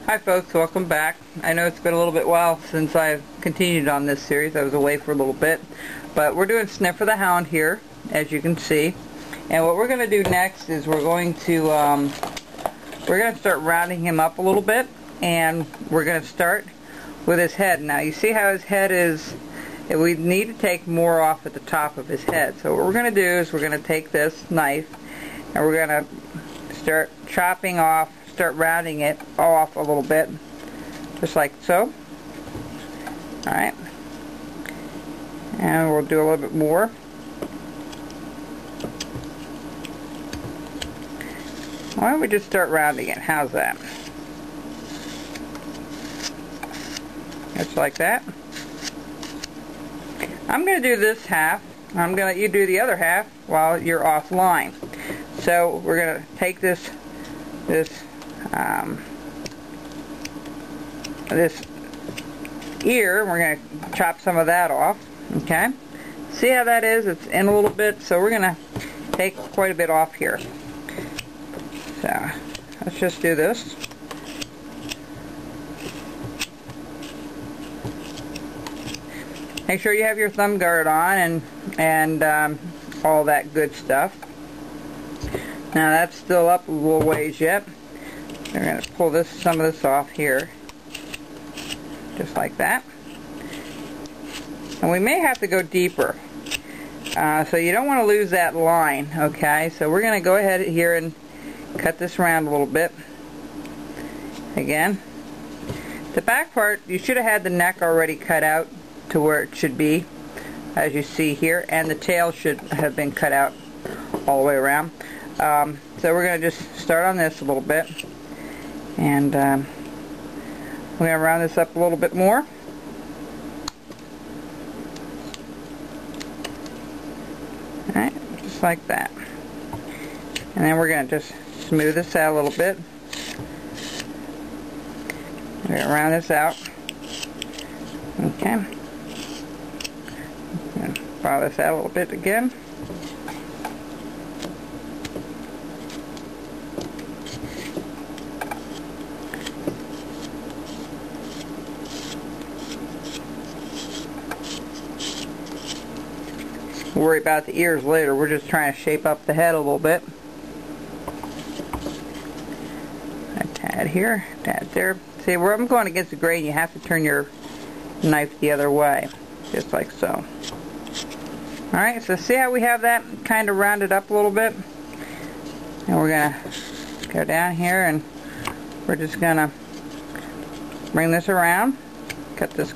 Hi folks, welcome back. I know it's been a little bit while since I've continued on this series. I was away for a little bit. But we're doing Sniffer the Hound here, as you can see. And what we're going to do next is we're going to start rounding him up a little bit. And we're going to start with his head. Now you see how his head is, we need to take more off at the top of his head. So what we're going to do is we're going to take this knife and we're going to start chopping off, start rounding it off a little bit, just like so. Alright, and we'll do a little bit more. Why don't we just start rounding it? How's that? Just like that. I'm going to do this half. I'm going to let you do the other half while you're offline. So we're going to take this ear, we're going to chop some of that off. Okay, see how that is? It's in a little bit, so we're going to take quite a bit off here. So let's just do this. Make sure you have your thumb guard on and all that good stuff. Now that's still up a little ways yet. We're going to pull some of this off here, just like that. And we may have to go deeper, so you don't want to lose that line. Okay, so we're going to go ahead here and cut this around a little bit. Again, the back part, you should have had the neck already cut out to where it should be, as you see here, and the tail should have been cut out all the way around. So we're going to just start on this a little bit, and we're going to round this up a little bit more. Alright, just like that. And then we're going to just smooth this out a little bit. We're going to round this out. Okay. I'm going to follow this out a little bit again. Worry about the ears later. We're just trying to shape up the head a little bit. A tad here, a tad there. See, where I'm going against the grain, you have to turn your knife the other way, just like so. Alright, so see how we have that kind of rounded up a little bit? And we're going to go down here and we're just going to bring this around, cut this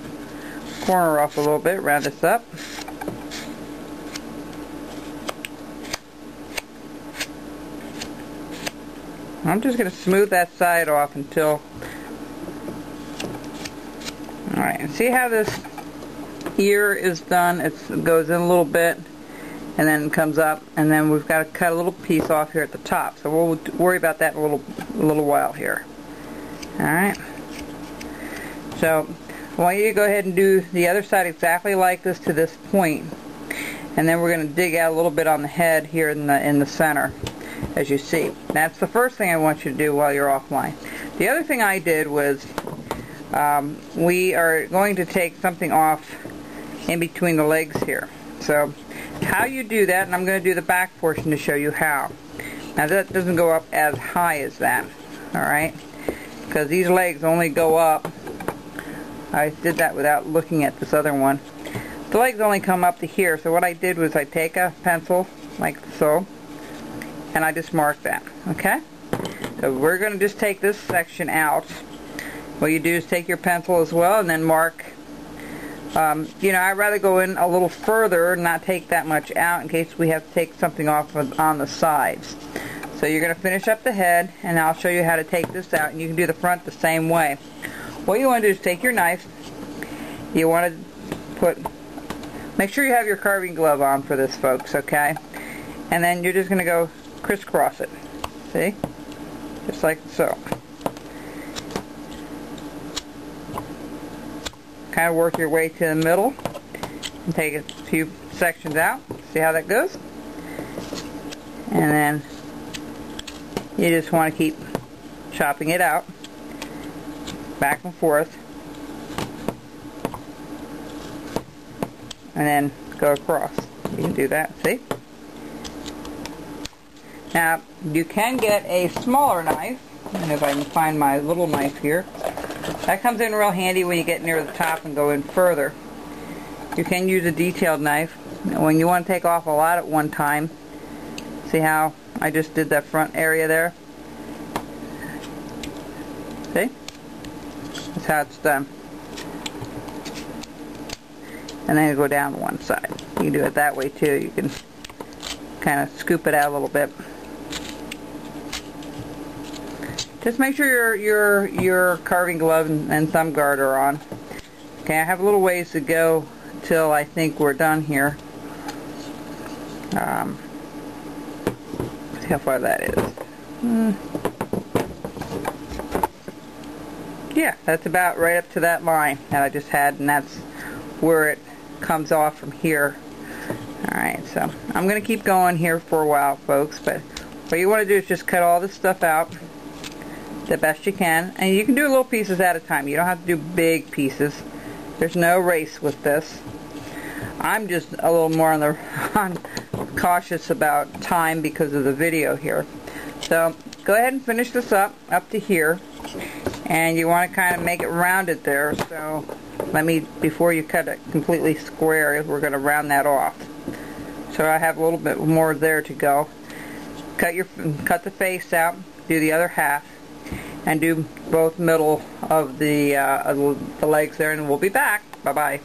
corner off a little bit, round this up. I'm just going to smooth that side off until... Alright, and see how this ear is done? It goes in a little bit and then comes up, and then we've got to cut a little piece off here at the top. So we'll worry about that in a little while here. Alright. So I want you to go ahead and do the other side exactly like this to this point. And then we're going to dig out a little bit on the head here in the center, as you see. That's the first thing I want you to do while you're offline. The other thing I did was we are going to take something off in between the legs here. So how you do that, and I'm going to do the back portion to show you how. Now that doesn't go up as high as that, alright? Because these legs only go up, I did that without looking at this other one. The legs only come up to here, so what I did was I take a pencil, like so, and I just mark that, okay? So we're going to just take this section out. What you do is take your pencil as well and then mark. You know, I'd rather go in a little further and not take that much out in case we have to take something off on the sides. So you're going to finish up the head, and I'll show you how to take this out, and you can do the front the same way. What you want to do is take your knife. You want to make sure you have your carving glove on for this, folks, okay? And then you're just going to go crisscross it. See? Just like so. Kind of work your way to the middle and take a few sections out. See how that goes? And then you just want to keep chopping it out. back and forth, and then go across. You can do that, see? Now, you can get a smaller knife, and if I can find my little knife here. That comes in real handy when you get near the top and go in further. You can use a detailed knife when you want to take off a lot at one time. See how I just did that front area there? See? That's how it's done. And then you go down one side. You can do it that way too. You can kind of scoop it out a little bit. Just make sure your carving glove and thumb guard are on. Okay, I have a little ways to go till I think we're done here. See how far that is. Yeah, that's about right up to that line that I just had, and that's where it comes off from here. Alright, so I'm going to keep going here for a while, folks, but what you want to do is just cut all this stuff out the best you can, and you can do little pieces at a time. You don't have to do big pieces. There's no race with this. I'm just a little more on cautious about time because of the video here. So go ahead and finish this up to here, and you want to kind of make it rounded there. So before you cut it completely square, we're going to round that off. So I have a little bit more there to go. Cut the face out, do the other half, and do both middle of the legs there, and we'll be back. Bye-bye.